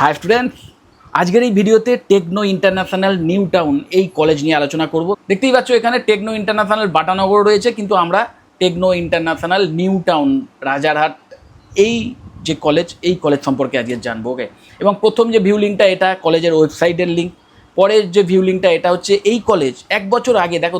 High students, আজকের এই ভিডিওতে টেকনো ইন্টারন্যাশনাল নিউ টাউন এই কলেজ নিয়ে আলোচনা করব। দেখতেই পাচ্ছ এখানে টেকনো ইন্টারন্যাশনাল বাটানগর রয়েছে, কিন্তু আমরা Techno International New Town Rajarhat এই যে কলেজ, এই কলেজ সম্পর্কে আজকে জানবো। ওকে, এবং প্রথম যে ভিউ লিঙ্কটা এটা কলেজের ওয়েবসাইটের লিঙ্ক। পরের যে ভিউ লিঙ্কটা এটা হচ্ছে এই কলেজ 1 বছর আগে, দেখো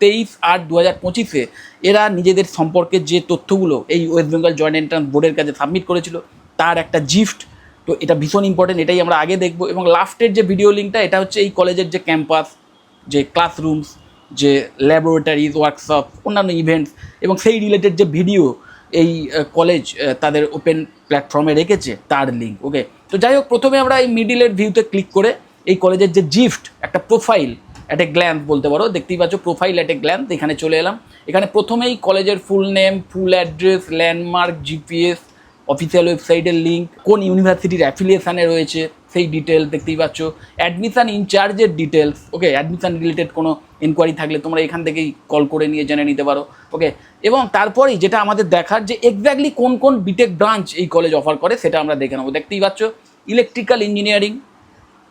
23/8/2025 এরা নিজেদের সম্পর্কে যে তথ্যগুলো এই ওয়েস্ট বেঙ্গল জয়েন্ট এন্ট্রান্স বোর্ডের কাছে সাবমিট করেছিল তার একটা জিফট। তো এটা ভীষণ ইম্পর্টেন্ট, এটাই আমরা আগে দেখবো। এবং লাস্টের যে ভিডিও লিঙ্কটা এটা হচ্ছে এই কলেজের যে ক্যাম্পাস, যে ক্লাসরুমস, যে ল্যাবরেটরিজ, ওয়ার্কশপ, অন্যান্য ইভেন্টস এবং সেই রিলেটেড যে ভিডিও এই কলেজ তাদের ওপেন প্ল্যাটফর্মে রেখেছে তার লিঙ্ক। ওকে, তো যাই হোক, প্রথমে আমরা এই মিডিলের ভিউতে ক্লিক করে এই কলেজের যে জিফট, একটা প্রোফাইল অ্যাট এ গ্ল্যান্স বলতে পারো, দেখতেই পাচ্ছ প্রোফাইল অ্যাট এ গ্ল্যান্স, এখানে চলে এলাম। এখানে প্রথমেই কলেজের full name, full address, landmark, GPS, official ওয়েবসাইটের লিঙ্ক, কোন ইউনিভার্সিটির অ্যাফিলিয়েশানে রয়েছে সেই ডিটেলস দেখতেই পাচ্ছ, অ্যাডমিশান ইনচার্জের ডিটেলস। ওকে, অ্যাডমিশান রিলেটেড কোনো এনকোয়ারি থাকলে তোমরা এখান থেকেই কল করে নিয়ে জেনে নিতে পারো। ওকে, এবং তারপরেই যেটা আমাদের দেখার যে এক্স্যাক্টলি কোন কোন বিটেক ব্রাঞ্চ এই কলেজ অফার করে সেটা আমরা দেখে নেবো। দেখতেই পাচ্ছ electrical engineering,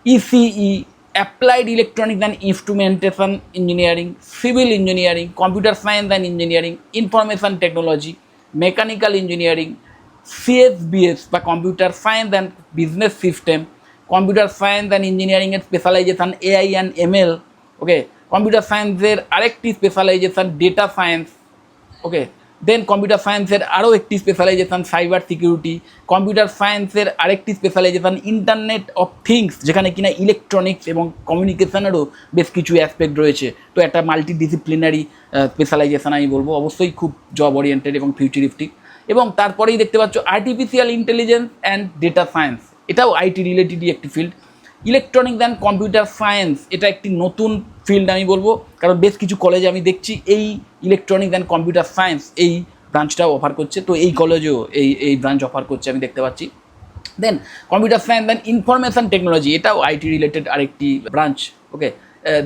ECE, applied electronics and instrumentation engineering, civil engineering, computer science and engineering, information technology, mechanical engineering, CSBS বা computer science and business system, computer science and ইঞ্জিনিয়ারিংয়ের specialisation AI and ML. Okay, computer সায়েন্সের আরেকটি specialisation data science. Okay, then computer সায়েন্সের আরও একটি স্পেশালাইজেশান cyber security, computer সায়েন্সের আরেকটি স্পেশালাইজেশান internet of things, যেখানে কিনা ইলেকট্রনিক্স এবং কমিউনিকেশনেরও বেশ কিছু অ্যাসপেক্ট রয়েছে। তো একটা মাল্টিডিসিপ্লিনারি স্পেশালাইজেশান আমি বলবো, অবশ্যই খুব জব ওরিয়েন্টেড এবং ফিউচারিস্টিক। এবং তারপরেই দেখতে পাচ্ছ artificial intelligence and data science, এটাও আইটি রিলেটেডই একটি field. Electronics and computer science, এটা একটি নতুন ফিল্ড আমি বলবো, কারণ বেশ কিছু কলেজে আমি দেখছি এই ইলেকট্রনিক্স অ্যান্ড কম্পিউটার সায়েন্স এই ব্রাঞ্চটাও অফার করছে। তো এই কলেজেও এই ব্রাঞ্চ অফার করছে আমি দেখতে পাচ্ছি। Then computer science and information technology, এটাও আইটি রিলেটেড আরেকটি branch. Okay,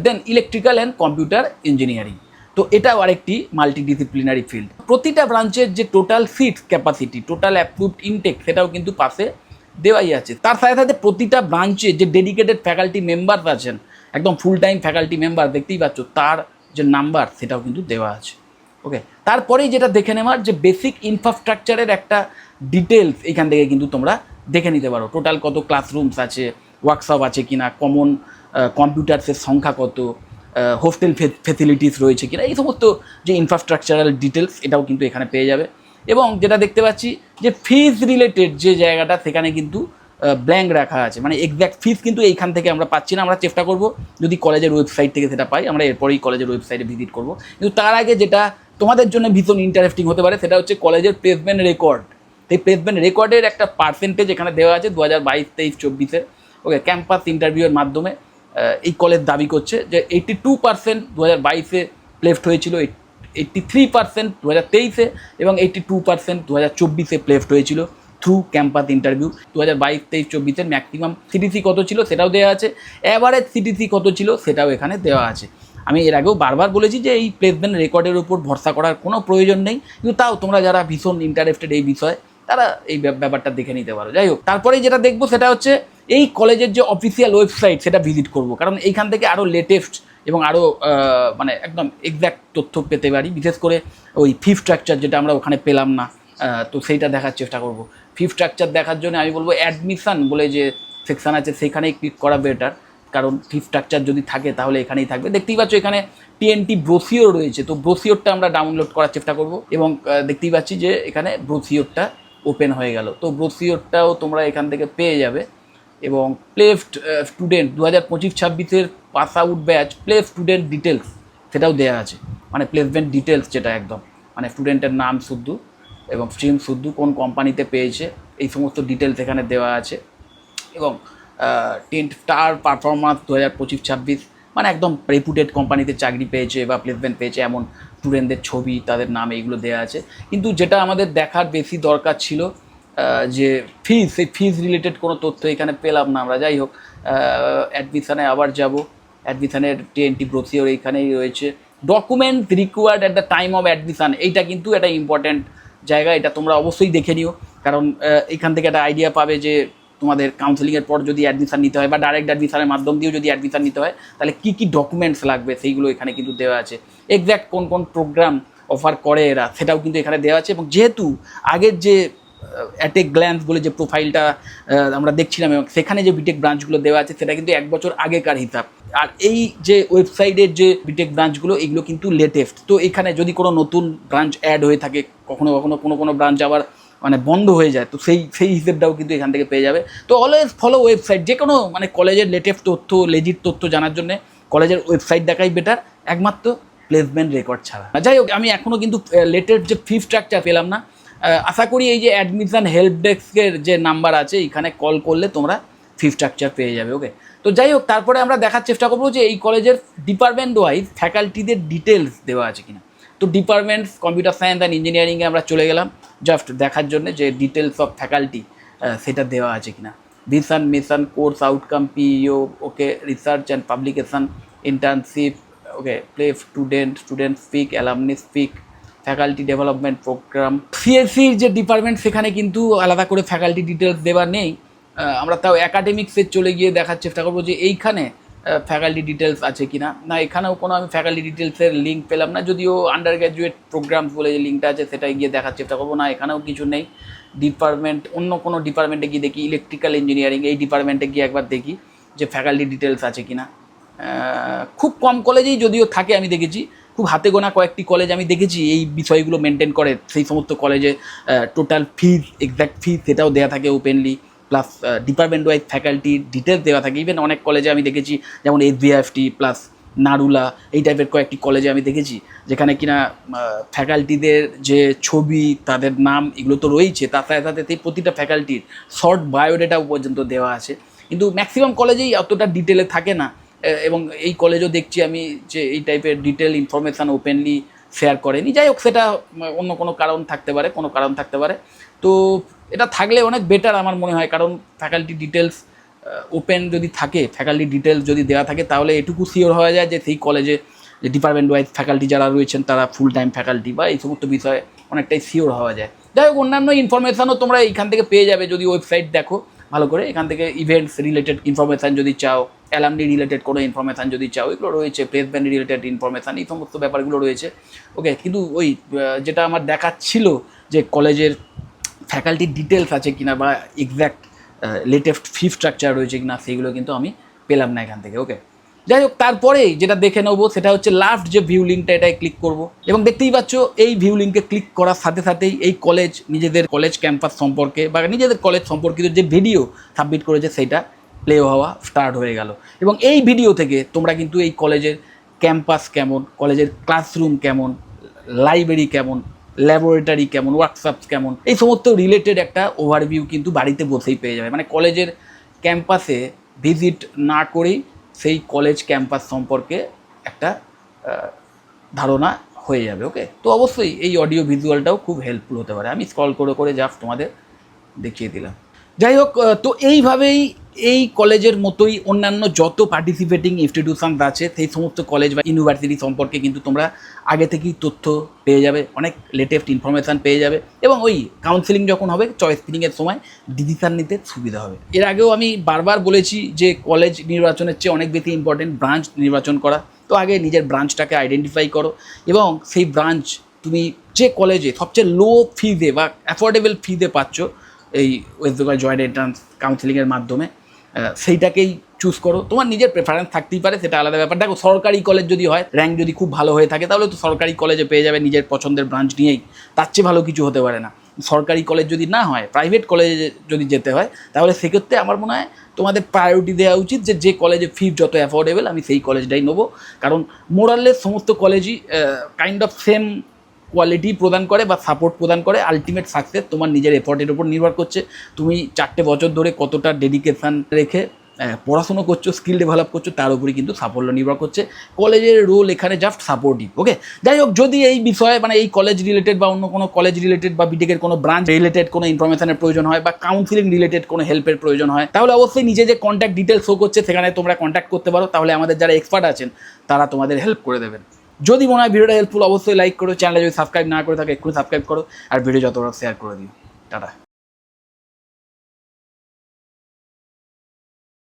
then electrical and computer engineering, তো এটাও আরেকটি মাল্টিডিসিপ্লিনারি ফিল্ড। প্রতিটা ব্রাঞ্চের যে total seat capacity, total approved intake, সেটাও কিন্তু পাশে দেওয়াই আছে। তার সাথে সাথে প্রতিটা ব্রাঞ্চে যে ডেডিকেটেড ফ্যাকাল্টি মেম্বার আছেন, একদম ফুল টাইম ফ্যাকাল্টি মেম্বার দেখতেই পাচ্ছ, তার যে নাম্বার সেটাও কিন্তু দেওয়া আছে। ওকে, তারপরেই যেটা দেখে নেওয়ার যে বেসিক ইনফ্রাস্ট্রাকচারের একটা ডিটেলস এইখান থেকে কিন্তু তোমরা দেখে নিতে পারো। টোটাল কত ক্লাসরুমস আছে, ওয়ার্কশপ আছে কিনা, কমন কম্পিউটার্সের সংখ্যা কত, হোস্টেল ফেসিলিটিস রয়েছে কিনা, এই সমস্ত যে ইনফ্রাস্ট্রাকচারাল ডিটেলস এটাও কিন্তু এখানে পেয়ে যাবে। এবং যেটা দেখতে পাচ্ছি যে ফিজ রিলেটেড যে জায়গাটা, সেখানে কিন্তু ব্ল্যাঙ্ক রাখা আছে, মানে এক্স্যাক্ট ফিজ কিন্তু এইখান থেকে আমরা পাচ্ছি না। আমরা চেষ্টা করব যদি কলেজের ওয়েবসাইট থেকে সেটা পাই, আমরা এরপরেই কলেজের ওয়েবসাইটে ভিজিট করব। কিন্তু তার আগে যেটা তোমাদের জন্য ভীষণ ইন্টারেস্টিং হতে পারে সেটা হচ্ছে কলেজের প্লেসমেন্ট রেকর্ড। এই প্লেসমেন্ট রেকর্ডের একটা পার্সেন্টেজ এখানে দেওয়া আছে 2022-23-24-এর। ওকে, ক্যাম্পাস ইন্টারভিউয়ের মাধ্যমে এই কলেজ দাবি করছে যে 82% 2022-এ প্লেসড হয়েছিল, 83% 2023-এ এবং 82% 2024-এ প্লেসড হয়েছিল থ্রু ক্যাম্পাস ইন্টারভিউ। 2022-23-24-এর ম্যাক্সিমাম সিটিসি কত ছিল সেটাও দেওয়া আছে, অ্যাভারেজ সিটিসি কত ছিল সেটাও এখানে দেওয়া আছে। আমি এর আগেও বারবার বলেছি যে এই প্লেসমেন্ট রেকর্ডের উপর ভরসা করার কোনো প্রয়োজন নেই, কিন্তু তাও তোমরা যারা ভীষণ ইন্টারেস্টেড এই বিষয়ে তারা এই ব্যাপারটা দেখে নিতে পারো। যাই হোক, তারপরেই যেটা দেখবো সেটা হচ্ছে এই কলেজের যে অফিসিয়াল ওয়েবসাইট সেটা ভিজিট করব, কারণ এইখান থেকে আরও লেটেস্ট এবং আরও মানে একদম এক্স্যাক্ট তথ্য পেতে পারি। বিশেষ করে ওই ফি স্ট্রাকচার যেটা আমরা ওখানে পেলাম না, তো সেইটা দেখার চেষ্টা করব। ফি স্ট্রাকচার দেখার জন্য আমি বলবো অ্যাডমিশান বলে যে সেকশান আছে সেখানেই ক্লিক করা বেটার, কারণ ফি স্ট্রাকচার যদি থাকে তাহলে এখানেই থাকবে। দেখতেই পাচ্ছ এখানে টিএনটি ব্রোশিওর রয়েছে, তো ব্রোশিওরটা আমরা ডাউনলোড করার চেষ্টা করব। এবং দেখতেই পাচ্ছি যে এখানে ব্রোশিওরটা ওপেন হয়ে গেল, তো ব্রোশিওরটাও তোমরা এখান থেকে পেয়ে যাবে। এবং প্লেসড স্টুডেন্ট 2025-26-এর pass out batch place student details সেটাও দেওয়া আছে, মানে প্লেসমেন্ট ডিটেলস যেটা একদম মানে স্টুডেন্টের নাম শুদ্ধ এবং স্ট্রিম শুদ্ধ, কোন কোম্পানিতে পেয়েছে এই সমস্ত ডিটেলস এখানে দেওয়া আছে। এবং 10 স্টার পারফরমেন্স 2025-26, মানে একদম রেপুটেড কোম্পানিতে চাকরি পেয়েছে বা প্লেসমেন্ট পেয়েছে এমন স্টুডেন্টদের ছবি, তাদের নাম, এইগুলো দেওয়া আছে। কিন্তু যেটা আমাদের দেখার বেশি দরকার ছিল যে ফিজ, সেই ফিজ রিলেটেড কোনো তথ্য এখানে পেলাম না আমরা। যাই হোক, অ্যাডমিশানে আবার যাব, অ্যাডমিশানের টিএনটি ব্রোশিওর এইখানেই রয়েছে। Document required at the time of admission, এইটা কিন্তু একটা ইম্পর্ট্যান্ট জায়গা, এটা তোমরা অবশ্যই দেখে নিও, কারণ এখান থেকে একটা আইডিয়া পাবে যে তোমাদের কাউন্সেলিংয়ের পর যদি অ্যাডমিশান নিতে হয় বা ডাইরেক্ট অ্যাডমিশানের মাধ্যম দিয়েও যদি অ্যাডমিশান নিতে হয় তাহলে কী কী ডকুমেন্টস লাগবে সেইগুলো এখানে কিন্তু দেওয়া আছে। এক্স্যাক্ট কোন কোন প্রোগ্রাম অফার করে এরা সেটাও কিন্তু এখানে দেওয়া আছে। এবং যেহেতু আগের যে অ্যাট এ গ্ল্যান্স বলে যে প্রোফাইলটা আমরা দেখছিলাম এবং সেখানে যে বিটেক ব্রাঞ্চগুলো দেওয়া আছে সেটা কিন্তু 1 বছর আগেকার হিসাব। আর এই যে ওয়েবসাইটের যে বিটেক ব্রাঞ্চগুলো এগুলো কিন্তু লেটেস্ট। তো এখানে যদি কোনো নতুন ব্রাঞ্চ অ্যাড হয়ে থাকে, কখনো কখনো কোনো ব্রাঞ্চ আবার মানে বন্ধ হয়ে যায়, তো সেই হিসেবটাও কিন্তু এখান থেকে পেয়ে যাবে। তো অলওয়েজ ফলো ওয়েবসাইট। যে কোনো মানে কলেজের লেটেস্ট তথ্য, লেজিট তথ্য জানার জন্য কলেজের ওয়েবসাইট দেখাই বেটার, একমাত্র প্লেসমেন্ট রেকর্ড ছাড়া। যাই হোক, আমি এখনও কিন্তু লেটেস্ট যে ফি স্ট্রাকচার পেলাম না। আশা করি এই যে অ্যাডমিশন হেল্প ডেস্কের যে নাম্বার আছে এখানে কল করলে তোমরা ফি স্ট্রাকচার পেয়ে যাবে। ওকে, তো যাই হোক, তারপরে আমরা দেখার চেষ্টা করবো যে এই কলেজের ডিপার্টমেন্ট ওয়াইজ ফ্যাকাল্টিদের ডিটেলস দেওয়া আছে কিনা। তো ডিপার্টমেন্টস কম্পিউটার সায়েন্স অ্যান্ড ইঞ্জিনিয়ারিংয়ে আমরা চলে গেলাম জাস্ট দেখার জন্য যে ডিটেলস অফ ফ্যাকাল্টি সেটা দেওয়া আছে কিনা। Vision, mission, course outcome, PEO, okay, research and publication, internship, okay, play student speak, alumni speak, faculty development program. সিএসসির যে ডিপার্টমেন্ট সেখানে কিন্তু আলাদা করে ফ্যাকাল্টি ডিটেলস দেওয়া নেই। আমরা তাও অ্যাকাডেমিক্সে চলে গিয়ে দেখার চেষ্টা করবো যে এইখানে ফ্যাকাল্টি ডিটেলস আছে কিনা। না, এখানেও কোনো আমি ফ্যাকাল্টি ডিটেলসের লিঙ্ক পেলাম না, যদিও আন্ডার গ্র্যাজুয়েট প্রোগ্রামস বলে যে লিঙ্কটা আছে সেটাই গিয়ে দেখার চেষ্টা করবো। না, এখানেও কিছু নেই। ডিপার্টমেন্ট, অন্য কোনো ডিপার্টমেন্টে গিয়ে দেখি, ইলেকট্রিক্যাল ইঞ্জিনিয়ারিং এই ডিপার্টমেন্টে গিয়ে একবার দেখি যে ফ্যাকাল্টি ডিটেলস আছে কিনা। খুব কম কলেজেই যদিও থাকে, আমি দেখেছি খুব হাতে গোনা কয়েকটি কলেজ আমি দেখেছি এই বিষয়গুলো মেনটেন করে। সেই সমস্ত কলেজে টোটাল ফিজ, এক্স্যাক্ট ফিজ সেটাও দেওয়া থাকে openly, plus department wise faculty details দেওয়া থাকে। ইভেন অনেক কলেজে আমি দেখেছি, যেমন SBIFT প্লাস নারুলা এই টাইপের কয়েকটি কলেজে আমি দেখেছি যেখানে কিনা ফ্যাকাল্টিদের যে ছবি, তাদের নাম এগুলো তো রয়েছে, তার সাথে সাথে সেই প্রতিটা ফ্যাকাল্টির শর্ট বায়োডেটাও পর্যন্ত দেওয়া আছে। কিন্তু ম্যাক্সিমাম কলেজেই অতটা ডিটেলে থাকে না। এবং এই কলেজও দেখছি আমি যে এই টাইপের ডিটেল ইনফরমেশান ওপেনলি শেয়ার করেনি। যাই হোক, সেটা অন্য কোনো কারণ থাকতে পারে, তো এটা থাকলে অনেক বেটার আমার মনে হয়। কারণ ফ্যাকাল্টি ডিটেলস ওপেন যদি থাকে, ফ্যাকাল্টি ডিটেলস যদি দেওয়া থাকে, তাহলে এটুকু শিওর হওয়া যায় যে সেই কলেজে যে ডিপার্টমেন্ট ওয়াইজ ফ্যাকাল্টি যারা রয়েছেন তারা ফুল টাইম ফ্যাকাল্টি, বা এই সমস্ত বিষয়ে অনেকটাই শিওর হওয়া যায়। যাই হোক, অন্যান্য ইনফরমেশানও তোমরা এইখান থেকে পেয়ে যাবে যদি ওয়েবসাইট দেখো ভালো করে। এখান থেকে ইভেন্টস রিলেটেড ইনফরমেশান যদি চাও, অ্যালামনি রিলেটেড কোনো ইনফরমেশান যদি চাও, এগুলো রয়েছে। প্লেসমেন্ট রিলেটেড ইনফরমেশান, এই সমস্ত ব্যাপারগুলো রয়েছে। ওকে, কিন্তু ওই যেটা আমার দেখাচ্ছিল যে কলেজের ফ্যাকাল্টির ডিটেলস আছে কিনা বা এক্স্যাক্ট লেটেস্ট ফি স্ট্রাকচার রয়েছে কিনা, সেইগুলো কিন্তু আমি পেলাম না এখান থেকে। ওকে, যাই হোক, তারপরেই যেটা দেখে নেবো সেটা হচ্ছে লাস্ট যে ভিউ লিঙ্কটা, এটাই ক্লিক করব। এবং দেখতেই পাচ্ছ এই ভিউ লিঙ্কে ক্লিক করার সাথে সাথেই এই কলেজ নিজেদের কলেজ ক্যাম্পাস সম্পর্কে বা নিজেদের কলেজ সম্পর্কিত যে ভিডিও সাবমিট করেছে সেইটা প্লে হওয়া স্টার্ট হয়ে গেল। এবং এই ভিডিও থেকে তোমরা কিন্তু এই কলেজের ক্যাম্পাস কেমন, কলেজের ক্লাসরুম কেমন, লাইব্রেরি কেমন, ল্যাবরেটরি কেমন, ওয়ার্কশপস কেমন, এই সমস্ত রিলেটেড একটা ওভারভিউ কিন্তু বাড়িতে বসেই পেয়ে যাবে। মানে কলেজের ক্যাম্পাসে ভিজিট না করেই সেই কলেজ ক্যাম্পাস সম্পর্কে একটা ধারণা হয়ে যাবে। ওকে, তো অবশ্যই এই অডিও ভিজুয়ালটাও খুব হেল্পফুল হতে পারে। আমি স্ক্রল করে করে জাস্ট তোমাদের দেখিয়ে দিলাম। যাই হোক, তো এইভাবেই এই কলেজের মতোই অন্যান্য যত পার্টিসিপেটিং ইনস্টিটিউশনস আছে সেই সমস্ত কলেজ বা ইউনিভার্সিটি সম্পর্কে কিন্তু তোমরা আগে থেকেই তথ্য পেয়ে যাবে, অনেক লেটেস্ট ইনফরমেশান পেয়ে যাবে। এবং ওই কাউন্সেলিং যখন হবে, চয়েস স্ক্রিনিংয়ের সময় ডিসিশান নিতে সুবিধা হবে। এর আগেও আমি বারবার বলেছি যে কলেজ নির্বাচনের চেয়ে অনেক বেশি ইম্পর্টেন্ট ব্রাঞ্চ নির্বাচন করা। তো আগে নিজের ব্রাঞ্চটাকে আইডেন্টিফাই করো এবং সেই ব্রাঞ্চ তুমি যে কলেজে সবচেয়ে লো ফিজে বা অ্যাফোর্ডেবল ফিজে পাচ্ছ এই ওয়েস্ট বেঙ্গল জয়েন্ট এন্ট্রান্স কাউন্সেলিংয়ের মাধ্যমে, সেইটাকেই চুজ করো। তোমার নিজের প্রেফারেন্স থাকতেই পারে, সেটা আলাদা ব্যাপার। দেখো, সরকারি কলেজ যদি হয়, র্যাঙ্ক যদি খুব ভালো হয়ে থাকে, তাহলে তো সরকারি কলেজে পেয়ে যাবে নিজের পছন্দের ব্রাঞ্চ নিয়েই, তার চেয়ে ভালো কিছু হতে পারে না। সরকারি কলেজ যদি না হয়, প্রাইভেট কলেজে যদি যেতে হয়, তাহলে সেক্ষেত্রে আমার মনে হয় তোমাদের প্রায়োরিটি দেওয়া উচিত যে কলেজে ফি যত অ্যাফোর্ডেবল আমি সেই কলেজটাই নেবো। কারণ মোরাললেস সমস্ত কলেজই কাইন্ড অফ সেম কোয়ালিটি প্রদান করে বা সাপোর্ট প্রদান করে। আলটিমেট সাকসেস তোমার নিজের এফোর্টের উপর নির্ভর করছে। তুমি 4টে বছর ধরে কতটা ডেডিকেশান রেখে পড়াশুনো করছো, স্কিল ডেভেলপ করছো, তার উপরই কিন্তু সাফল্য নির্ভর করছে। কলেজের রোল এখানে জাস্ট সাপোর্টিভ। ওকে, যাই হোক, যদি এই বিষয়ে মানে এই কলেজ রিলেটেড বা অন্য কোনো কলেজ রিলেটেড বা বিটেকের কোনো ব্রাঞ্চ রিলেটেড কোনো ইনফরমেশনের প্রয়োজন হয় বা কাউন্সিলিং রিলেটেড কোনো হেল্পের প্রয়োজন হয়, তাহলে অবশ্যই নিজে যে কন্ট্যাক্ট ডিটেলস শো করছে সেখানে তোমরা কন্ট্যাক্ট করতে পারো। তাহলে আমাদের যারা এক্সপার্ট আছেন তারা তোমাদের হেল্প করে দেবেন। যদি মনে হয় ভিডিওটা হেল্পফুল, অবশ্যই লাইক করো। চ্যানেলে যদি সাবস্ক্রাইব না করে থাকে এক্ষুনি সাবস্ক্রাইব করো, আর ভিডিও যত বড় শেয়ার করে দিও। টাটা।